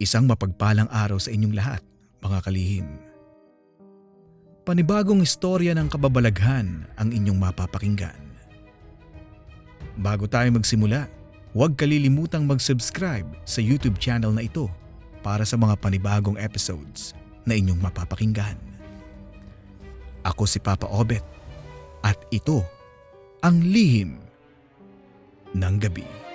Isang mapagpalang araw sa inyong lahat, mga kalihim. Panibagong istorya ng kababalaghan ang inyong mapapakinggan. Bago tayo magsimula, huwag kalilimutang mag-subscribe sa YouTube channel na ito para sa mga panibagong episodes na inyong mapapakinggan. Ako si Papa Obet at ito ang Lihim ng Gabi.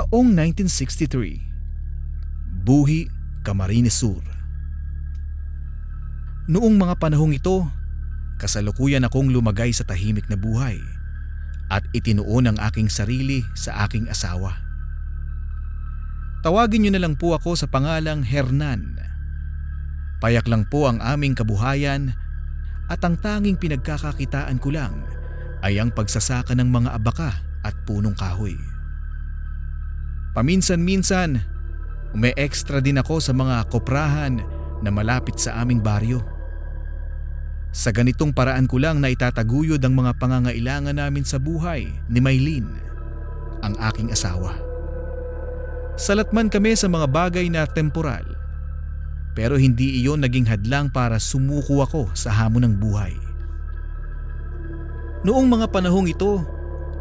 Taong 1963, Buhi, Camarines Sur. Noong mga panahong ito, kasalukuyan akong lumagay sa tahimik na buhay at itinuon ang aking sarili sa aking asawa. Tawagin niyo na lang po ako sa pangalang Hernan. Payak lang po ang aming kabuhayan at ang tanging pinagkakakitaan ko lang ay ang pagsasaka ng mga abaka at punong kahoy. Paminsan-minsan, umi-extra din ako sa mga koprahan na malapit sa aming baryo. Sa ganitong paraan ko lang na itataguyod ang mga pangangailangan namin sa buhay ni Maylene, ang aking asawa. Salat man kami sa mga bagay na temporal, pero hindi iyon naging hadlang para sumuko ako sa hamon ng buhay. Noong mga panahong ito,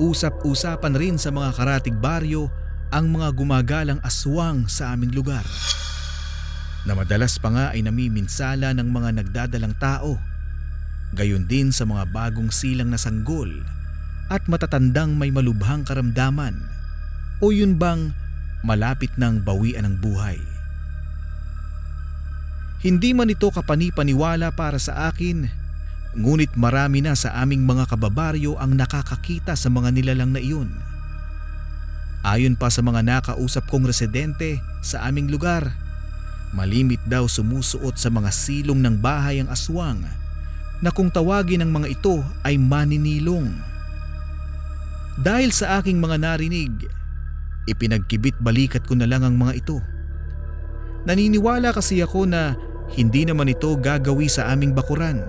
usap-usapan rin sa mga karatig baryo ang mga gumagalang aswang sa aming lugar, na madalas pa nga ay namiminsala ng mga nagdadalang tao, gayon din sa mga bagong silang na sanggol at matatandang may malubhang karamdaman o yun bang malapit ng bawian ng buhay. Hindi man ito kapani-paniwala para sa akin, ngunit marami na sa aming mga kababaryo ang nakakakita sa mga nilalang na iyon. Ayon pa sa mga nakausap kong residente sa aming lugar, malimit daw sumusuot sa mga silong ng bahay ang aswang na kung tawagin ng mga ito ay maninilong. Dahil sa aking mga narinig, ipinagkibit balikat ko na lang ang mga ito. Naniniwala kasi ako na hindi naman ito gagawi sa aming bakuran.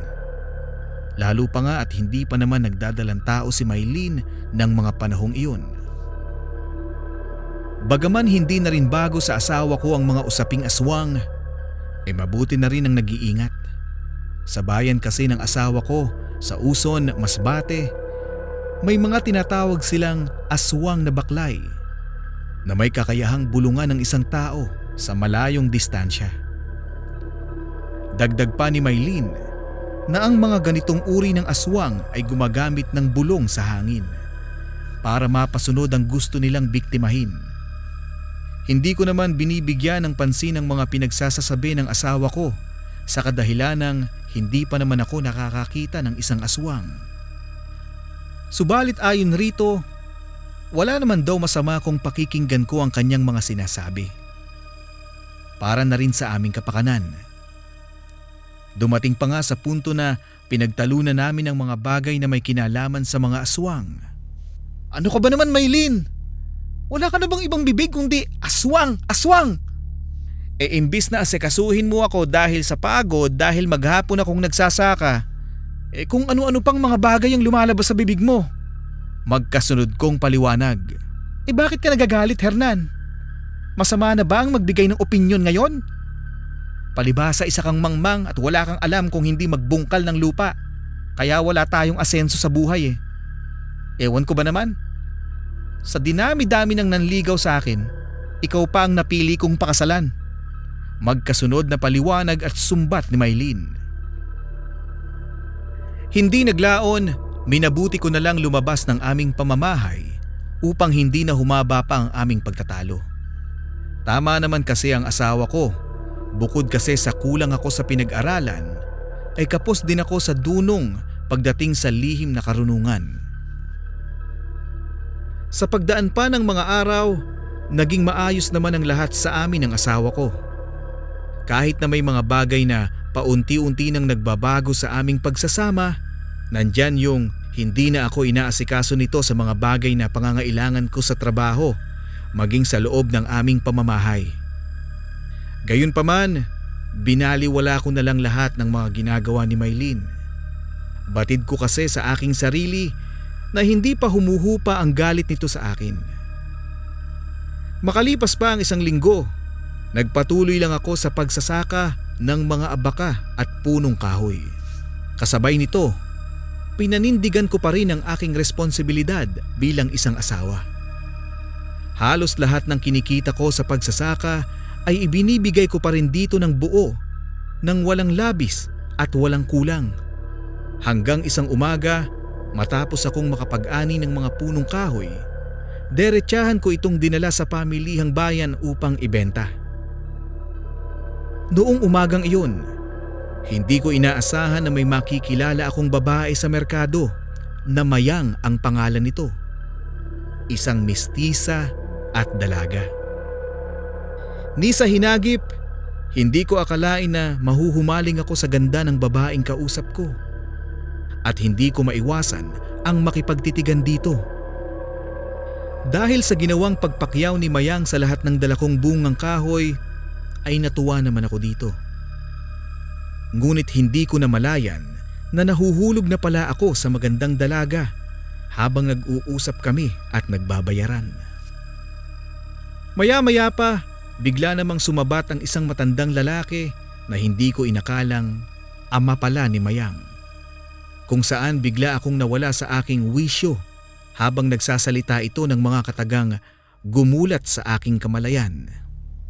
Lalo pa nga at hindi pa naman nagdadalang tao si Maylene ng mga panahong iyon. Bagaman hindi na rin bago sa asawa ko ang mga usaping aswang, mabuti na rin ang nag-iingat. Sa bayan kasi ng asawa ko, sa Uson, Masbate, may mga tinatawag silang aswang na baklay na may kakayahang bulungan ng isang tao sa malayong distansya. Dagdag pa ni Maylene na ang mga ganitong uri ng aswang ay gumagamit ng bulong sa hangin para mapasunod ang gusto nilang biktimahin. Hindi ko naman binibigyan ng pansin ang mga pinagsasasabi ng asawa ko sa kadahilan ng hindi pa naman ako nakakakita ng isang aswang. Subalit ayon rito, wala naman daw masama kung pakikinggan ko ang kanyang mga sinasabi. Para na rin sa aming kapakanan. Dumating pa nga sa punto na pinagtalunan namin ang mga bagay na may kinalaman sa mga aswang. Ano ka ba naman, Maylene? Wala ka na bang ibang bibig kundi aswang, aswang? Imbis na asikasuhin mo ako dahil sa pagod dahil maghapon akong nagsasaka, kung ano-ano pang mga bagay ang lumalabas sa bibig mo. Magkasunod kong paliwanag. Bakit ka nagagalit, Hernan? Masama na ba ang magbigay ng opinyon ngayon? Palibhasa isa kang mangmang at wala kang alam kung hindi magbungkal ng lupa. Kaya wala tayong asenso sa buhay Ewan ko ba naman? Sa dinami-dami ng nanligaw sa akin, ikaw pa ang napili kong pakasalan. Magkasunod na paliwanag at sumbat ni Maylene. Hindi naglaon, minabuti ko na lang lumabas ng aming pamamahay upang hindi na humaba pa ang aming pagtatalo. Tama naman kasi ang asawa ko, bukod kasi sa kulang ako sa pinag-aralan, ay kapos din ako sa dunong pagdating sa lihim na karunungan. Sa pagdaan pa ng mga araw, naging maayos naman ang lahat sa amin ng asawa ko. Kahit na may mga bagay na paunti-unti nang nagbabago sa aming pagsasama, nandyan yung Hindi na ako inaasikaso nito sa mga bagay na pangangailangan ko sa trabaho, maging sa loob ng aming pamamahay. Gayunpaman, binaliwala ko na lang lahat ng mga ginagawa ni Maylin. Batid ko kasi sa aking sarili na hindi pa humuhupa ang galit nito sa akin. Makalipas pa ang 1 linggo, nagpatuloy lang ako sa pagsasaka ng mga abaka at punong kahoy. Kasabay nito, pinanindigan ko pa rin ang aking responsibilidad bilang isang asawa. Halos lahat ng kinikita ko sa pagsasaka ay ibinibigay ko pa rin dito ng buo, nang walang labis at walang kulang. Hanggang isang umaga, matapos akong makapag-ani ng mga punong kahoy, diretsahan ko itong dinala sa pamilihang bayan upang ibenta. Noong umagang iyon, hindi ko inaasahan na may makikilala akong babae sa merkado na Mayang ang pangalan nito. Isang mestisa at dalaga. Ni sa hinagip, hindi ko akalain na mahuhumaling ako sa ganda ng babaeng kausap ko. At hindi ko maiwasan ang makipagtitigan dito. Dahil sa ginawang pagpakyaw ni Mayang sa lahat ng dala kong bungang kahoy, ay natuwa naman ako dito. Ngunit hindi ko namalayan na nahuhulog na pala ako sa magandang dalaga habang nag-uusap kami at nagbabayaran. Maya-maya pa, bigla namang sumabat ang isang matandang lalaki na hindi ko inakalang ama pala ni Mayang. Kung saan bigla akong nawala sa aking wisyo habang nagsasalita ito ng mga katagang gumulat sa aking kamalayan.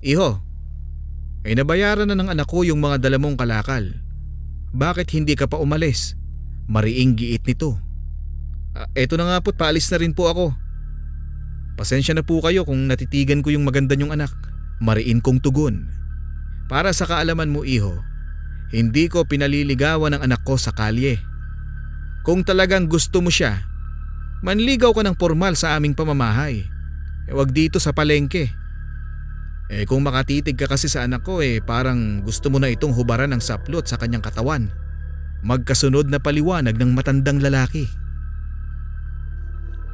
Iho, ay nabayaran na ng anak ko yung mga dala mong kalakal. Bakit hindi ka pa umalis? Mariing giit nito. Eto na nga po't paalis na rin po ako. Pasensya na po kayo kung natitigan ko yung maganda niyong anak. Mariin kong tugon. Para sa kaalaman mo iho, hindi ko pinaliligawan ang anak ko sa kalye. Kung talagang gusto mo siya, manligaw ka ng formal sa aming pamamahay. Huwag dito sa palengke. Kung makatitig ka kasi sa anak ko parang gusto mo na itong hubaran ng saplot sa kanyang katawan. Magkasunod na paliwanag ng matandang lalaki.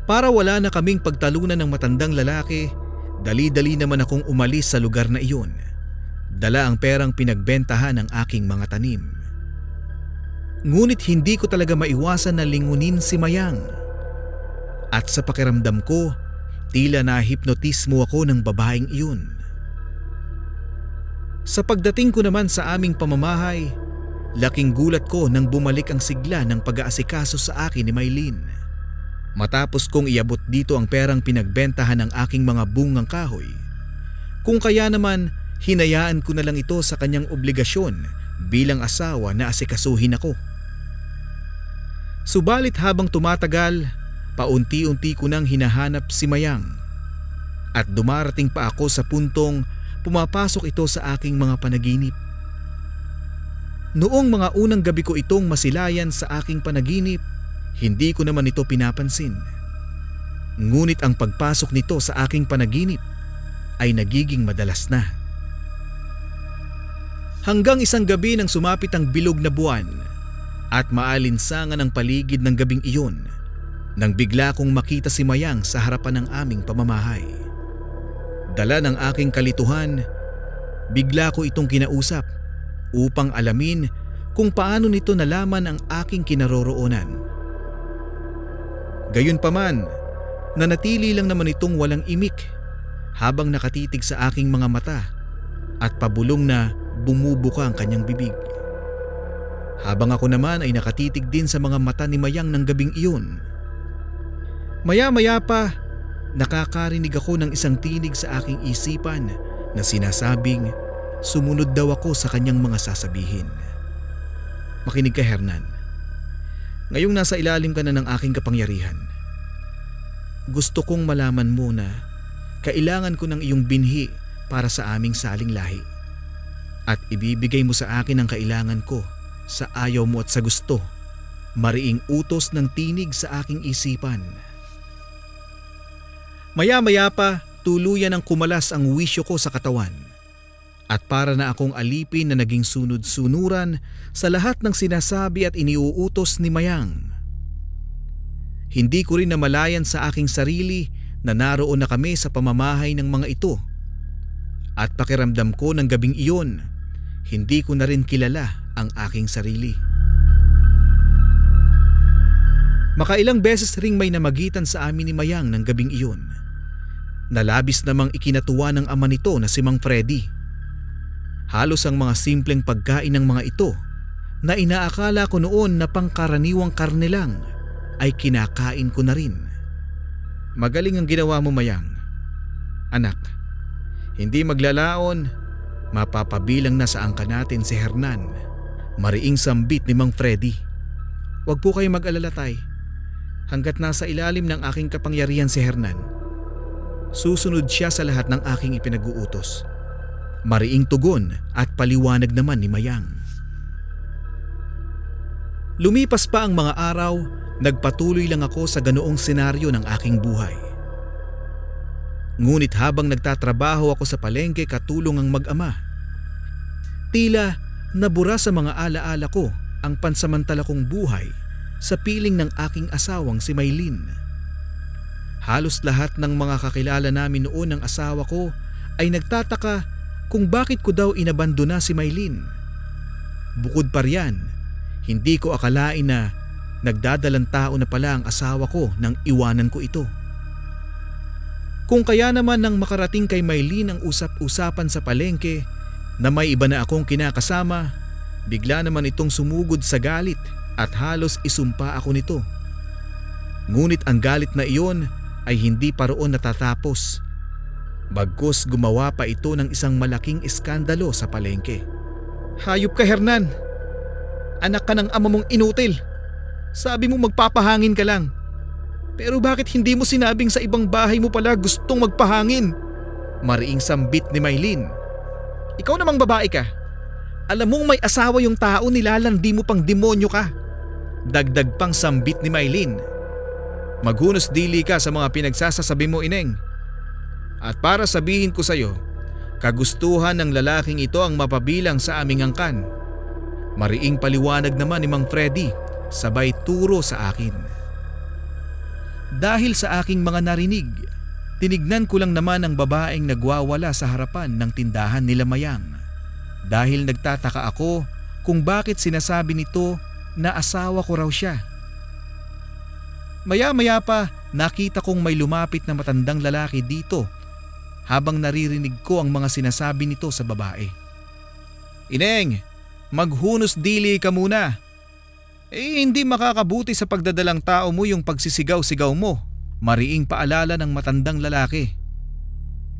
Para wala na kaming pagtalunan ng matandang lalaki, dali-dali naman akong umalis sa lugar na iyon. Dala ang perang pinagbentahan ng aking mga tanim. Ngunit hindi ko talaga maiwasan na lingunin si Mayang. At sa pakiramdam ko, tila nahipnotismo ako ng babaeng iyon. Sa pagdating ko naman sa aming pamamahay, laking gulat ko nang bumalik ang sigla ng pag-aasikaso sa akin ni Maylin. Matapos kong iabot dito ang perang pinagbentahan ng aking mga bungang kahoy, kung kaya naman hinayaan ko na lang ito sa kanyang obligasyon bilang asawa na asikasuhin ako. Subalit habang tumatagal, paunti-unti ko nang hinahanap si Mayang. At dumarating pa ako sa puntong pumapasok ito sa aking mga panaginip. Noong mga unang gabi ko itong masilayan sa aking panaginip, hindi ko naman ito pinapansin. Ngunit ang pagpasok nito sa aking panaginip ay nagiging madalas na. Hanggang isang gabi nang sumapit ang bilog na buwan at maalinsangan ang paligid ng gabing iyon, nang bigla kong makita si Mayang sa harapan ng aming pamamahay. Dala ng aking kalituhan, bigla ko itong kinausap upang alamin kung paano nito nalaman ang aking kinaroroonan. Gayunpaman, nanatili lang naman itong walang imik habang nakatitig sa aking mga mata at pabulong na bumubuka ang kanyang bibig. Habang ako naman ay nakatitig din sa mga mata ni Mayang ng gabing iyon. Maya-maya pa, nakakarinig ako ng isang tinig sa aking isipan na sinasabing sumunod daw ako sa kanyang mga sasabihin. Makinig ka, Hernan. Ngayong nasa ilalim ka na ng aking kapangyarihan, gusto kong malaman mo na kailangan ko ng iyong binhi para sa aming saling lahi. At ibibigay mo sa akin ang kailangan ko sa ayaw mo at sa gusto. Mariing utos ng tinig sa aking isipan. Maya-maya pa, tuluyan ang kumalas ang wisyo ko sa katawan. At para na akong alipin na naging sunod-sunuran sa lahat ng sinasabi at iniuutos ni Mayang. Hindi ko rin namalayan sa aking sarili na naroon na kami sa pamamahay ng mga ito. At pakiramdam ko ng gabing iyon, hindi ko na rin kilala ang aking sarili. Makailang beses ring may namagitan sa amin ni Mayang ng gabing iyon. Nalabis namang ikinatuwa ng ama nito na si Mang Freddy. Halos ang mga simpleng pagkain ng mga ito na inaakala ko noon na pangkaraniwang karne lang ay kinakain ko na rin. Magaling ang ginawa mo, Mayang. Anak, hindi maglalaon, mapapabilang na sa angka natin si Hernan. Mariing sambit ni Mang Freddy. Huwag po kayo mag-alala, tay. Hanggat nasa ilalim ng aking kapangyarihan si Hernan, susunod siya sa lahat ng aking ipinag-uutos. Mariing tugon at paliwanag naman ni Mayang. Lumipas pa ang mga araw, nagpatuloy lang ako sa ganoong senaryo ng aking buhay. Ngunit habang nagtatrabaho ako sa palengke katulong ang mag-ama, tila nabura sa mga alaala ko ang pansamantala kong buhay sa piling ng aking asawang si Maylin. Halos lahat ng mga kakilala namin noon ng asawa ko ay nagtataka kung bakit ko daw inabandona si Maylin. Bukod pa riyan, hindi ko akalain na nagdadalang tao na pala ang asawa ko nang iwanan ko ito. Kung kaya naman nang makarating kay Maylin ang usap-usapan sa palengke na may iba na akong kinakasama, bigla naman itong sumugod sa galit at halos isumpa ako nito. Ngunit ang galit na iyon ay hindi pa roon natatapos. Bagkus gumawa pa ito ng isang malaking iskandalo sa palengke. Hayop ka, Hernan! Anak ka ng ama mong inutil! Sabi mo magpapahangin ka lang. Pero bakit hindi mo sinabing sa ibang bahay mo pala gustong magpahangin? Mariing sambit ni Maylin. Ikaw namang babae ka. Alam mong may asawa yung tao, nilalandi mo pang demonyo ka. Dagdag pang sambit ni Maylin. Maghunos dili ka sa mga pinagsasasabi mo, Ineng. At para sabihin ko sa iyo, kagustuhan ng lalaking ito ang mapabilang sa aming angkan. Mariing paliwanag naman ni Mang Freddy, sabay turo sa akin. Dahil sa aking mga narinig, tinignan ko lang naman ang babaeng nagwawala sa harapan ng tindahan nila Mayang. Dahil nagtataka ako kung bakit sinasabi nito na asawa ko raw siya. Maya-maya pa nakita kong may lumapit na matandang lalaki dito habang naririnig ko ang mga sinasabi nito sa babae. Ineng, maghunos dili ka muna. Hindi makakabuti sa pagdadalang tao mo yung pagsisigaw-sigaw mo, mariing paalala ng matandang lalaki.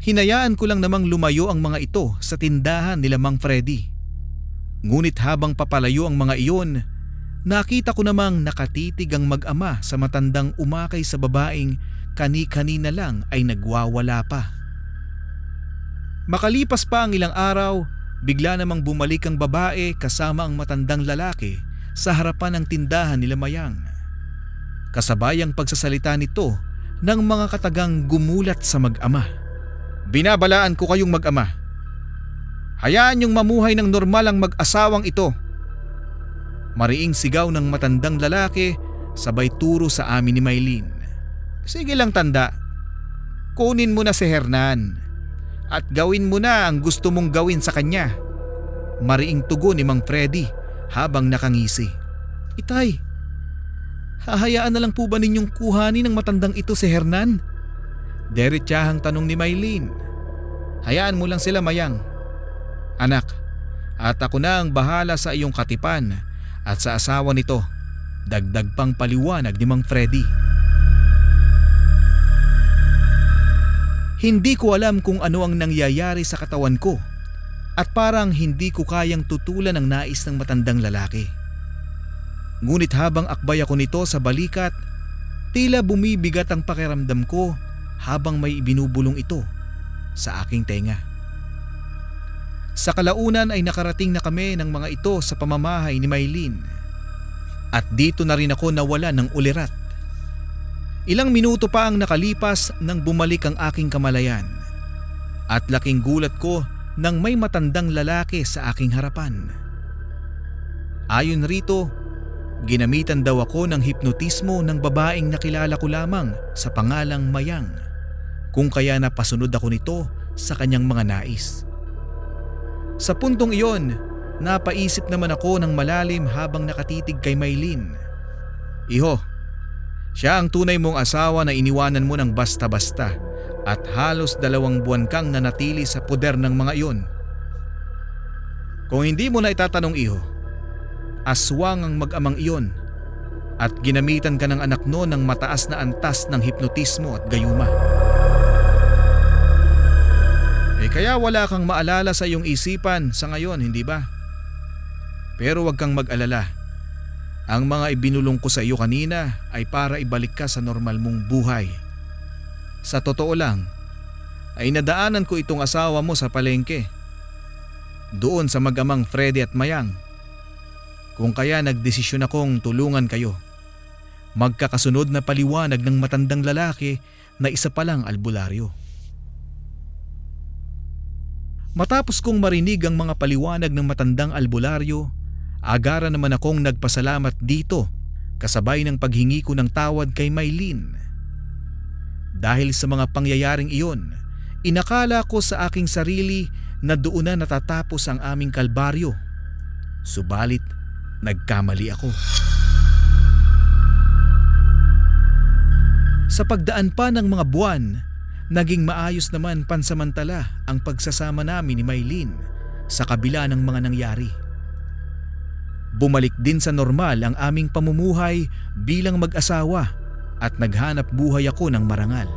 Hinayaan ko lang namang lumayo ang mga ito sa tindahan nila Mang Freddy. Ngunit habang papalayo ang mga iyon, nakita ko namang nakatitig ang mag-ama sa matandang umakay sa babaeng kani-kanina lang ay nagwawala pa. Makalipas pa ang ilang araw, bigla namang bumalik ang babae kasama ang matandang lalaki sa harapan ng tindahan nila Mayang. Kasabay ang pagsasalita nito ng mga katagang gumulat sa mag-ama. Binabalaan ko kayong mag-ama. Hayaan niyong mamuhay ng normal ang mag-asawang ito. Mariing sigaw ng matandang lalaki sabay turo sa amin ni Maylin. Sige lang, tanda. Kunin mo na si Hernan at gawin mo na ang gusto mong gawin sa kanya. Mariing tugon ni Mang Freddy habang nakangisi. Itay, hahayaan na lang po ba ninyong kuhanin ng matandang ito si Hernan? Derechahang tanong ni Maylin. Hayaan mo lang sila, Mayang. Anak, at ako na ang bahala sa iyong katipan at sa asawa nito. Dagdag pang paliwanag ni Mang Freddy. Hindi ko alam kung ano ang nangyayari sa katawan ko at parang hindi ko kayang tutulan ang nais ng matandang lalaki. Ngunit habang akbay ako nito sa balikat, tila bumibigat ang pakiramdam ko habang may ibinubulong ito sa aking tenga. Sa kalaunan ay nakarating na kami ng mga ito sa pamamahay ni Maylin at dito na rin ako nawala ng ulirat. Ilang minuto pa ang nakalipas nang bumalik ang aking kamalayan at laking gulat ko nang may matandang lalaki sa aking harapan. Ayon rito, ginamitan daw ako ng hipnotismo ng babaeng nakilala ko lamang sa pangalang Mayang, kung kaya napasunod ako nito sa kanyang mga nais. Sa puntong iyon, napaisip naman ako ng malalim habang nakatitig kay Maylin. Iho, siya ang tunay mong asawa na iniwanan mo ng basta-basta at halos 2 buwan kang nanatili sa puder ng mga iyon. Kung hindi mo na itatanong iho, aswang ang mag-amang iyon at ginamitan ka ng anak no ng mataas na antas ng hipnotismo at gayuma. Kaya wala kang maalala sa iyong isipan sa ngayon, hindi ba? Pero huwag kang mag-alala. Ang mga ibinulong ko sa iyo kanina ay para ibalik ka sa normal mong buhay. Sa totoo lang, ay nadaanan ko itong asawa mo sa palengke. Doon sa mag-amang Freddy at Mayang. Kung kaya nagdesisyon akong tulungan kayo. Magkakasunod na paliwanag ng matandang lalaki na isa palang albularyo. Matapos kong marinig ang mga paliwanag ng matandang albularyo, agara naman akong nagpasalamat dito kasabay ng paghingi ko ng tawad kay Maylin. Dahil sa mga pangyayaring iyon, inakala ko sa aking sarili na doon na natatapos ang aming kalbaryo. Subalit, nagkamali ako. Sa pagdaan pa ng mga buwan, naging maayos naman pansamantala ang pagsasama namin ni Maylin sa kabila ng mga nangyari. Bumalik din sa normal ang aming pamumuhay bilang mag-asawa at naghanap buhay ako ng marangal.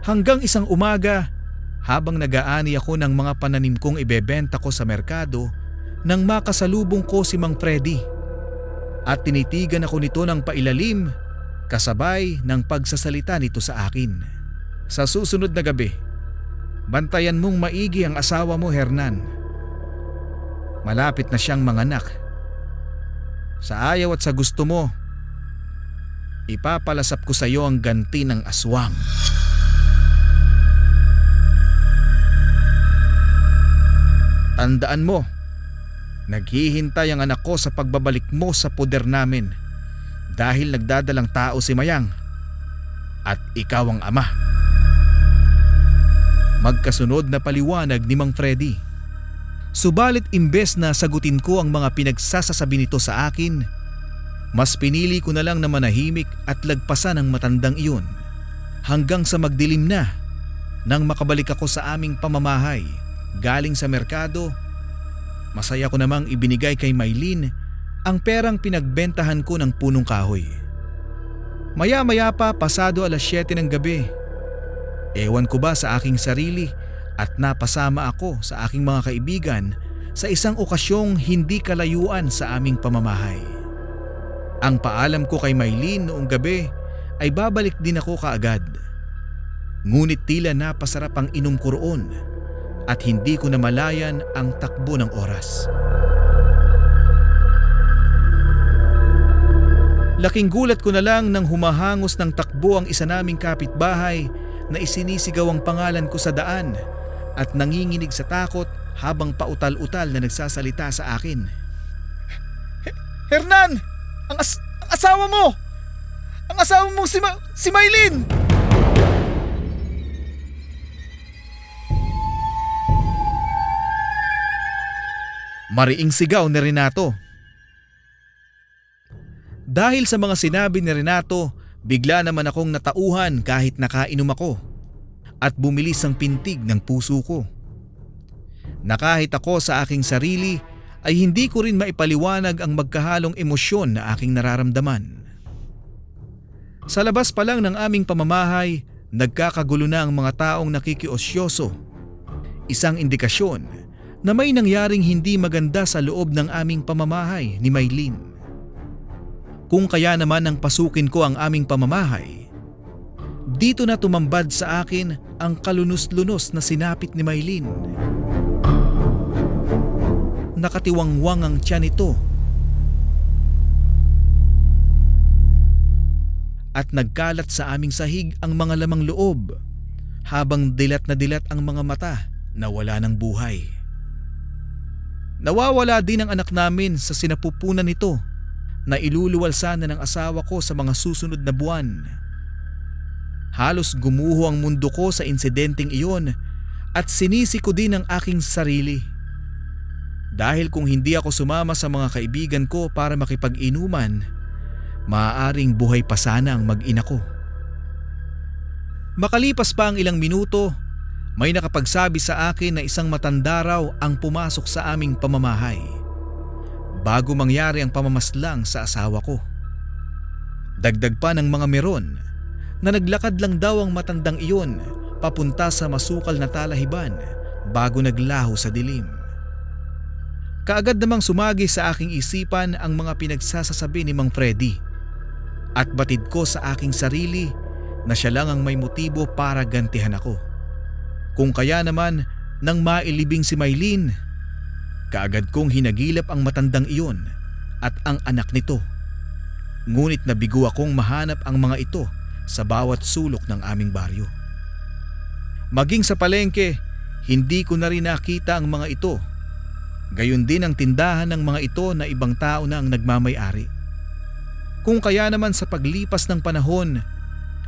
Hanggang isang umaga, habang nag-aani ako ng mga pananim kong ibebenta ko sa merkado, nang makasalubong ko si Mang Freddy at tinitigan ako nito ng pailalim kasabay ng pagsasalita nito sa akin. Sa susunod na gabi, bantayan mong maigi ang asawa mo, Hernan. Malapit na siyang manganak. Sa ayaw at sa gusto mo, ipapalasap ko sa iyo ang ganti ng aswang. Tandaan mo, naghihintay ang anak ko sa pagbabalik mo sa poder namin dahil nagdadalang tao si Mayang at ikaw ang ama. Magkasunod na paliwanag ni Mang Freddy. Subalit imbes na sagutin ko ang mga pinagsasasabi nito sa akin, mas pinili ko na lang na manahimik at lagpasan ang matandang iyon hanggang sa magdilim na nang makabalik ako sa aming pamamahay. Galing sa merkado, masaya ko namang ibinigay kay Maylin ang perang pinagbentahan ko ng punong kahoy. Maya-maya pa pasado 7:00 ng gabi. Ewan ko ba sa aking sarili at napasama ako sa aking mga kaibigan sa isang okasyong hindi kalayuan sa aming pamamahay. Ang paalam ko kay Maylin noong gabi ay babalik din ako kaagad. Ngunit tila napasarap ang inom ko roon at hindi ko namalayan ang takbo ng oras. Laking gulat ko na lang nang humahangos ng takbo ang isa naming kapitbahay na isinisigaw ang pangalan ko sa daan at nanginginig sa takot habang pautal-utal na nagsasalita sa akin. Hernan! Ang asawa mo! Ang asawa mo si Maylin! Mariing sigaw ni Renato. Dahil sa mga sinabi ni Renato, bigla naman akong natauhan kahit nakainom ako at bumilis ang pintig ng puso ko. Na kahit ako sa aking sarili ay hindi ko rin maipaliwanag ang magkahalong emosyon na aking nararamdaman. Sa labas pa lang ng aming pamamahay, nagkakagulo na ang mga taong nakikiosyoso. Isang indikasyon na may nangyaring hindi maganda sa loob ng aming pamamahay ni Maylin. Kung kaya naman nang pasukin ko ang aming pamamahay, dito na tumambad sa akin ang kalunos-lunos na sinapit ni Maylin. Nakatiwangwang ang tiyan nito at nagkalat sa aming sahig ang mga lamang loob habang dilat na dilat ang mga mata na wala ng buhay. Nawawala din ang anak namin sa sinapupunan nito na iluluwal sana ng asawa ko sa mga susunod na buwan. Halos gumuho ang mundo ko sa insidenteng iyon at sinisi ko din ang aking sarili. Dahil kung hindi ako sumama sa mga kaibigan ko para makipag-inuman, maaaring buhay pa sana ang mag-ina ko. Makalipas pa ang ilang minuto, may nakapagsabi sa akin na isang matanda raw ang pumasok sa aming pamamahay bago mangyari ang pamamaslang sa asawa ko. Dagdag pa ng mga meron na naglakad lang daw ang matandang iyon papunta sa masukal na talahiban bago naglaho sa dilim. Kaagad namang sumagi sa aking isipan ang mga pinagsasasabi ni Mang Freddy at batid ko sa aking sarili na siya lang ang may motibo para gantihan ako. Kung kaya naman nang mailibing si Maylene, kaagad kong hinagilap ang matandang iyon at ang anak nito. Ngunit nabigo akong mahanap ang mga ito sa bawat sulok ng aming baryo. Maging sa palengke, hindi ko na rin nakita ang mga ito. Gayon din ang tindahan ng mga ito na ibang tao na ang nagmamay-ari. Kung kaya naman sa paglipas ng panahon,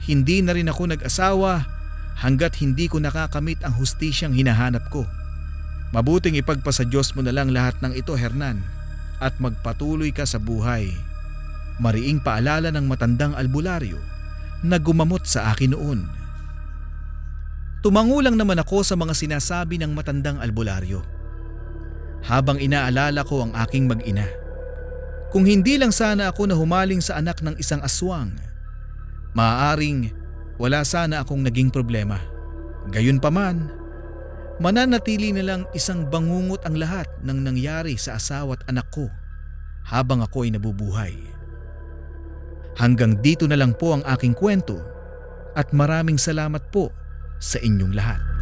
hindi na rin ako nag-asawa hanggat hindi ko nakakamit ang hustisyang hinahanap ko. Mabuting ipagpasa Diyos mo na lang lahat ng ito, Hernan, at magpatuloy ka sa buhay. Mariing paalala ng matandang albularyo na gumamot sa akin noon. Tumangulang naman ako sa mga sinasabi ng matandang albularyo habang inaalala ko ang aking mag-ina. Kung hindi lang sana ako na humaling sa anak ng isang aswang, maaaring wala sana akong naging problema. Gayunpaman, mananatili na lang isang bangungot ang lahat ng nangyari sa asawa at anak ko habang ako ay nabubuhay. Hanggang dito na lang po ang aking kwento at maraming salamat po sa inyong lahat.